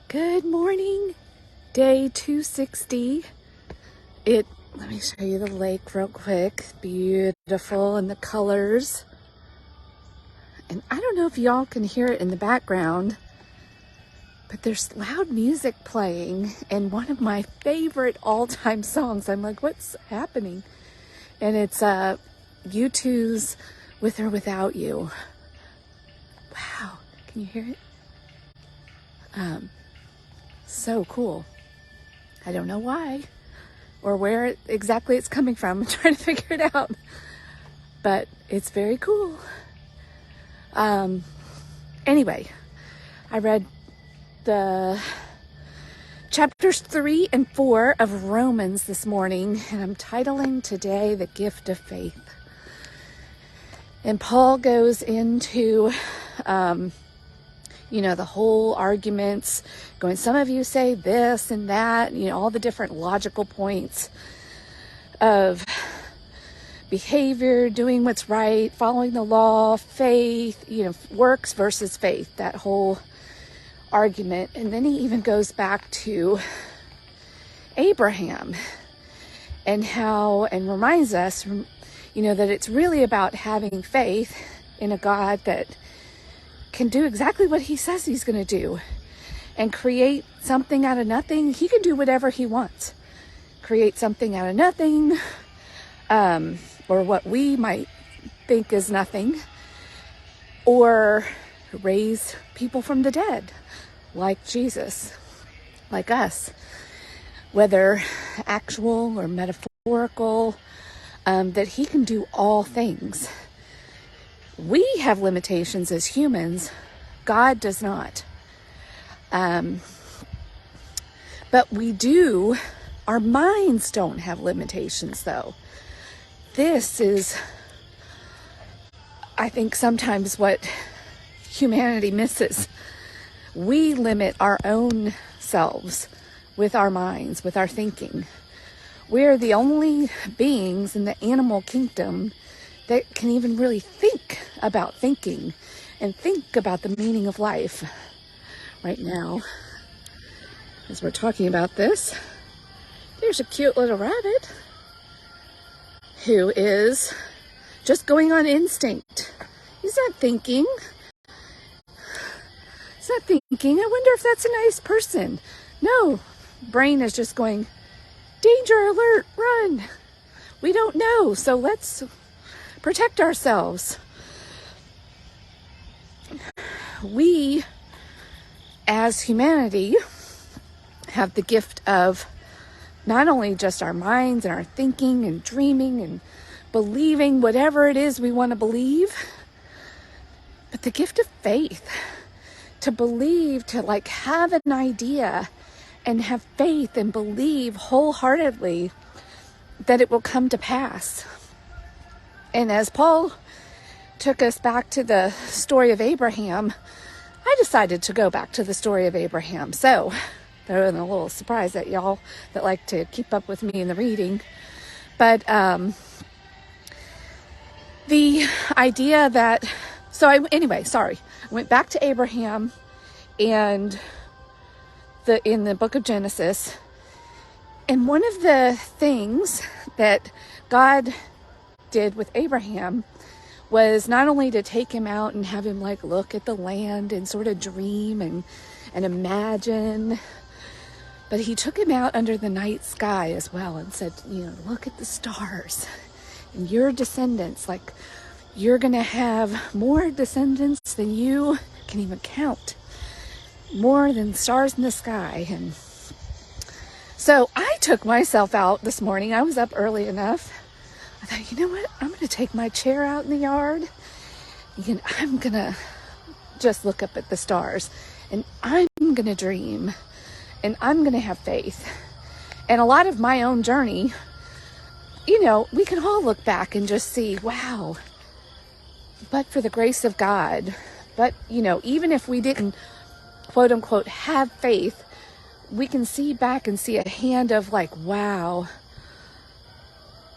Good morning, day 260. Let me show you the lake real quick. Beautiful, and the colors. And I don't know if y'all can hear it in the background, but there's loud music playing and one of my favorite all-time songs. I'm like, what's happening? And it's U2's With or Without You. Wow, can you hear it? So cool. I don't know why or where exactly it's coming from. I'm trying to figure it out, but it's very cool. Anyway, I read the chapters 3 and 4 of Romans this morning, and I'm titling today The Gift of Faith. And Paul goes into the whole arguments going, some of you say this and that, all the different logical points of behavior, doing what's right, following the law, faith, works versus faith, that whole argument. And then he even goes back to Abraham and reminds us, that it's really about having faith in a God that can do exactly what he says he's going to do and create something out of nothing. He can do whatever he wants. Create something out of nothing, or what we might think is nothing, or raise people from the dead, like Jesus, like us, whether actual or metaphorical, that he can do all things. We have limitations as humans. God does not. But we do. Our minds don't have limitations, though. This is, I think, sometimes what humanity misses. We limit our own selves with our minds, with our thinking. We're the only beings in the animal kingdom that can even really think about thinking and think about the meaning of life. Right now, as we're talking about this, there's a cute little rabbit who is just going on instinct. He's not thinking. He's not thinking, I wonder if that's a nice person. No, brain is just going, danger alert, run. We don't know, so let's protect ourselves. We, as humanity, have the gift of not only just our minds and our thinking and dreaming and believing whatever it is we want to believe, but the gift of faith. To believe, to have an idea and have faith and believe wholeheartedly that it will come to pass. And as Paul took us back to the story of Abraham, I decided to go back to the story of Abraham. So, throwing a little surprise at y'all that like to keep up with me in the reading. But the idea that, I went back to Abraham and in the book of Genesis. And one of the things that God did with Abraham was not only to take him out and have him look at the land and sort of dream and imagine, but he took him out under the night sky as well and said, look at the stars and your descendants, you're going to have more descendants than you can even count, more than stars in the sky. And so I took myself out this morning. I was up early enough. I thought, you know what? I'm going to take my chair out in the yard and I'm going to just look up at the stars and I'm going to dream and I'm going to have faith. And a lot of my own journey, we can all look back and just see, wow, but for the grace of God, but, even if we didn't, quote unquote, have faith, we can see back and see a hand of wow,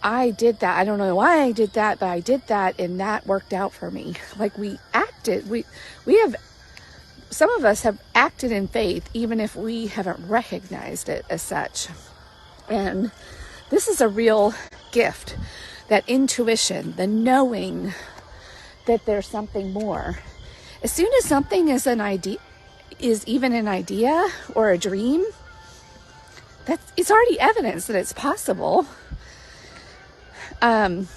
I did that. I don't know why I did that, but I did that and that worked out for me. We acted. We have some of us have acted in faith even if we haven't recognized it as such. And this is a real gift, that intuition, the knowing that there's something more. As soon as something is even an idea or a dream, it's already evidence that it's possible. And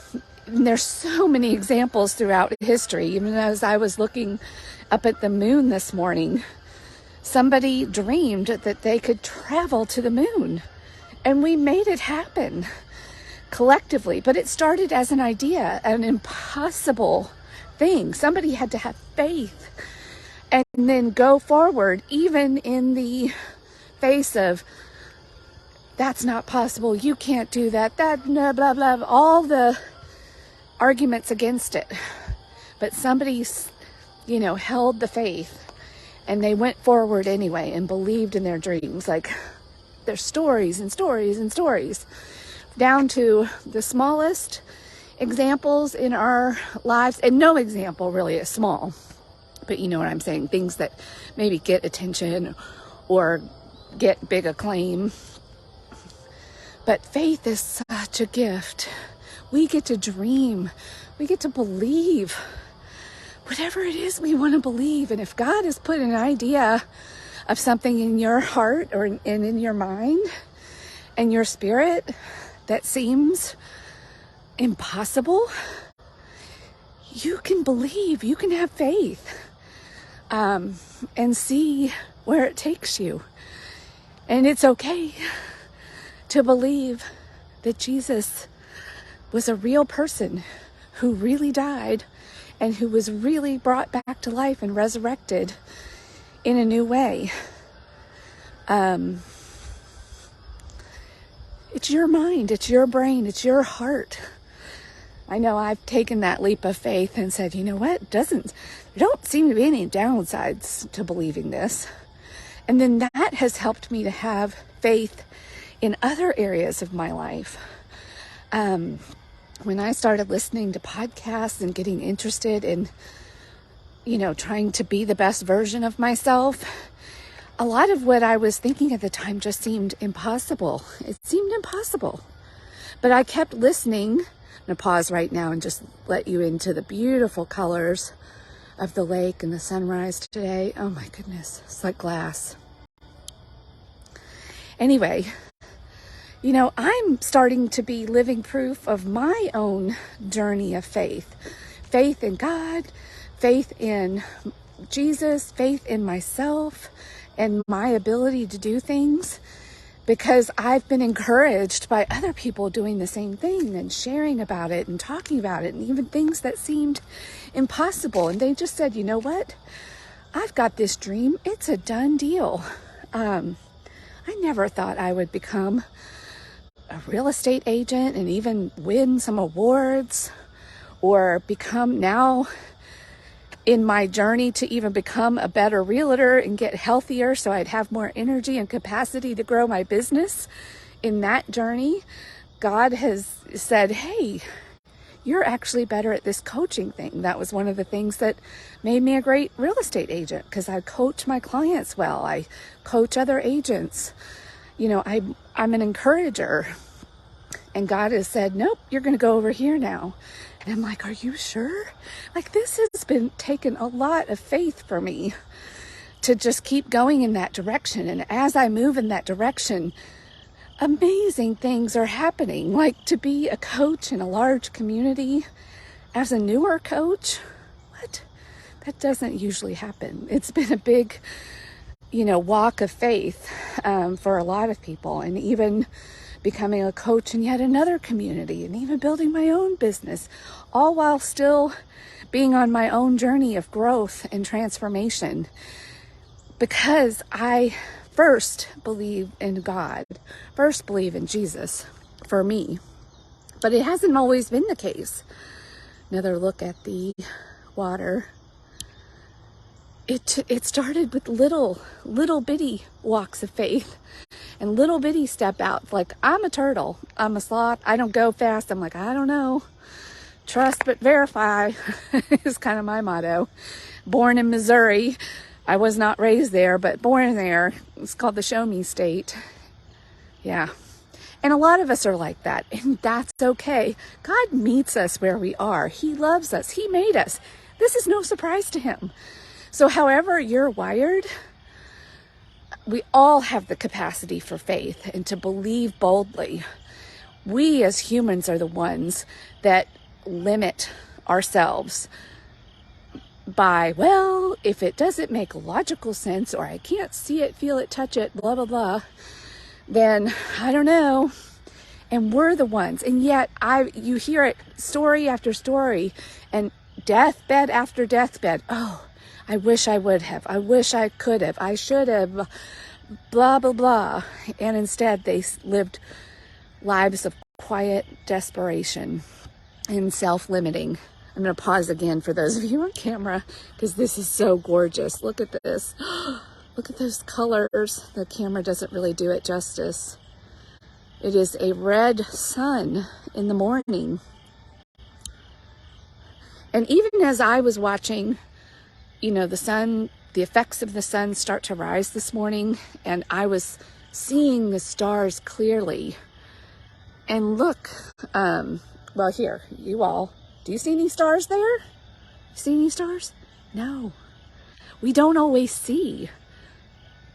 there's so many examples throughout history. Even as I was looking up at the moon this morning, somebody dreamed that they could travel to the moon, and we made it happen collectively. But it started as an idea, an impossible thing. Somebody had to have faith and then go forward, even in the face of, that's not possible, you can't do that, blah, blah, blah, all the arguments against it. But somebody, held the faith, and they went forward anyway and believed in their dreams. Like, there's stories and stories and stories, down to the smallest examples in our lives, and no example really is small, but you know what I'm saying, things that maybe get attention or get big acclaim. But faith is such a gift. We get to dream, we get to believe whatever it is we want to believe. And if God has put an idea of something in your heart or in your mind and your spirit that seems impossible, you can believe, you can have faith, and see where it takes you. And it's okay to believe that Jesus was a real person who really died and who was really brought back to life and resurrected in a new way. It's your mind, it's your brain, it's your heart. I know I've taken that leap of faith and said, you know what, there don't seem to be any downsides to believing this. And then that has helped me to have faith in other areas of my life. When I started listening to podcasts and getting interested in, trying to be the best version of myself, a lot of what I was thinking at the time just seemed impossible. It seemed impossible. But I kept listening. I'm going to pause right now and just let you into the beautiful colors of the lake and the sunrise today. Oh my goodness, it's like glass. Anyway, I'm starting to be living proof of my own journey of faith. Faith in God, faith in Jesus, faith in myself and my ability to do things, because I've been encouraged by other people doing the same thing and sharing about it and talking about it, and even things that seemed impossible. And they just said, you know what? I've got this dream. It's a done deal. I never thought I would become a real estate agent and even win some awards, or become now in my journey to even become a better realtor and get healthier so I'd have more energy and capacity to grow my business. In that journey, God has said, hey, you're actually better at this coaching thing. That was one of the things that made me a great real estate agent, because I coach my clients well. I coach other agents. I'm an encourager. And God has said, nope, you're going to go over here now. And I'm like, are you sure? Like, this has been taking a lot of faith for me to just keep going in that direction. And as I move in that direction, amazing things are happening. Like, to be a coach in a large community as a newer coach, that doesn't usually happen. It's been a big, walk of faith for a lot of people. And even becoming a coach in yet another community, and even building my own business, all while still being on my own journey of growth and transformation, because I first believe in God, first believe in Jesus for me. But it hasn't always been the case. Another look at the water. It started with little bitty walks of faith and little bitty step outs. Like, I'm a turtle, I'm a sloth, I don't go fast. I'm like, I don't know. Trust but verify is kind of my motto. Born in Missouri, I was not raised there, but born there. It's called the show me state. Yeah. And a lot of us are like that, and that's okay. God meets us where we are. He loves us. He made us. This is no surprise to him. So however you're wired, we all have the capacity for faith and to believe boldly. We as humans are the ones that limit ourselves by, well, if it doesn't make logical sense, or I can't see it, feel it, touch it, blah, blah, blah, then I don't know. And we're the ones. And yet you hear it story after story, and deathbed after deathbed. Oh, I wish I would have. I wish I could have. I should have. Blah, blah, blah. And instead they lived lives of quiet desperation and self-limiting. I'm going to pause again for those of you on camera because this is so gorgeous. Look at this. Look at those colors. The camera doesn't really do it justice. It is a red sun in the morning. And even as I was watching, the sun, the effects of the sun start to rise this morning, and I was seeing the stars clearly. And look, well, here, you all, do you see any stars there? See any stars? No. We don't always see.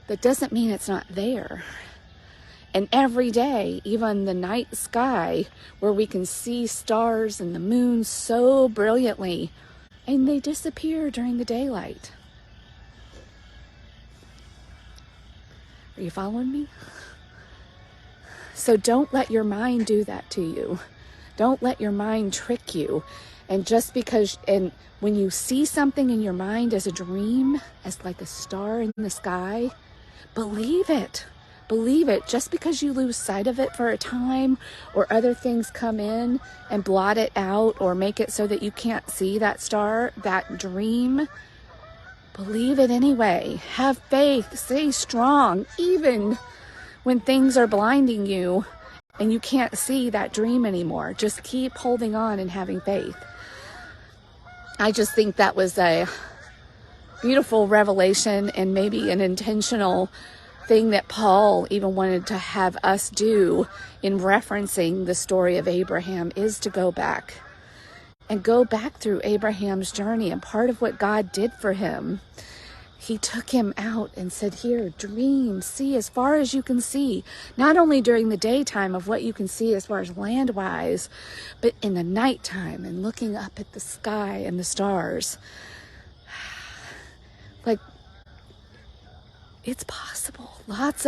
That doesn't mean it's not there. And every day, even the night sky, where we can see stars and the moon so brilliantly, and they disappear during the daylight. Are you following me? So don't let your mind do that to you. Don't let your mind trick you. And just because, and when you see something in your mind as a dream, as like a star in the sky, believe it. Believe it. Just because you lose sight of it for a time, or other things come in and blot it out, or make it so that you can't see that star, that dream, believe it anyway. Have faith. Stay strong, even when things are blinding you and you can't see that dream anymore. Just keep holding on and having faith. I just think that was a beautiful revelation, and maybe an intentional thing that Paul even wanted to have us do in referencing the story of Abraham, is to go back through Abraham's journey. And part of what God did for him, he took him out and said, here, dream, see as far as you can see, not only during the daytime of what you can see as far as land-wise, but in the nighttime and looking up at the sky and the stars. Like, it's possible.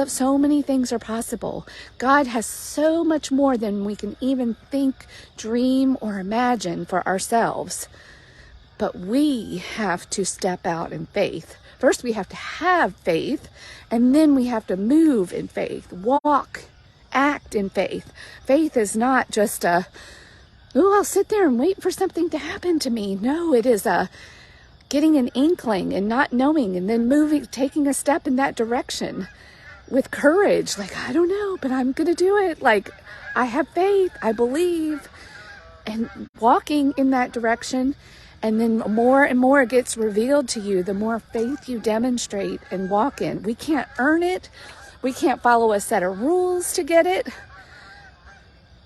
So many things are possible. God has so much more than we can even think, dream, or imagine for ourselves. But we have to step out in faith. First, we have to have faith, and then we have to move in faith, walk, act in faith. Faith is not just I'll sit there and wait for something to happen to me. No, it is getting an inkling and not knowing, and then moving, taking a step in that direction with courage. Like, I don't know, but I'm going to do it. Like, I have faith, I believe, and walking in that direction. And then more and more gets revealed to you, the more faith you demonstrate and walk in. We can't earn it. We can't follow a set of rules to get it.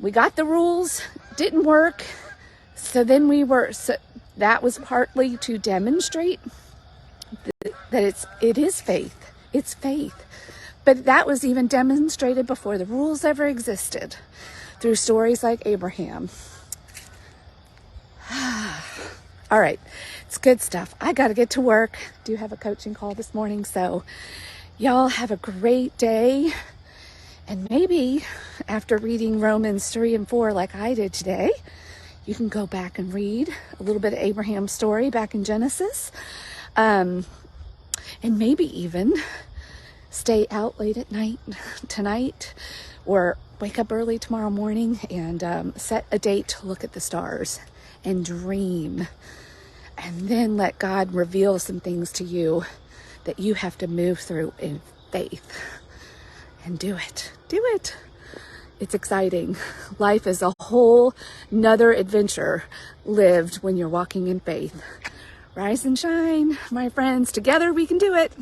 We got the rules, didn't work. So then that was partly to demonstrate that it is faith. It's faith. But that was even demonstrated before the rules ever existed, through stories like Abraham. All right, it's good stuff. I got to get to work. Do have a coaching call this morning, so y'all have a great day. And maybe after reading Romans 3 and 4 like I did today, you can go back and read a little bit of Abraham's story back in Genesis. And maybe even stay out late at night tonight, or wake up early tomorrow morning and set a date to look at the stars and dream. And then let God reveal some things to you that you have to move through in faith. And do it. Do it. It's exciting. Life is a whole nother adventure lived when you're walking in faith. Rise and shine, my friends. Together we can do it.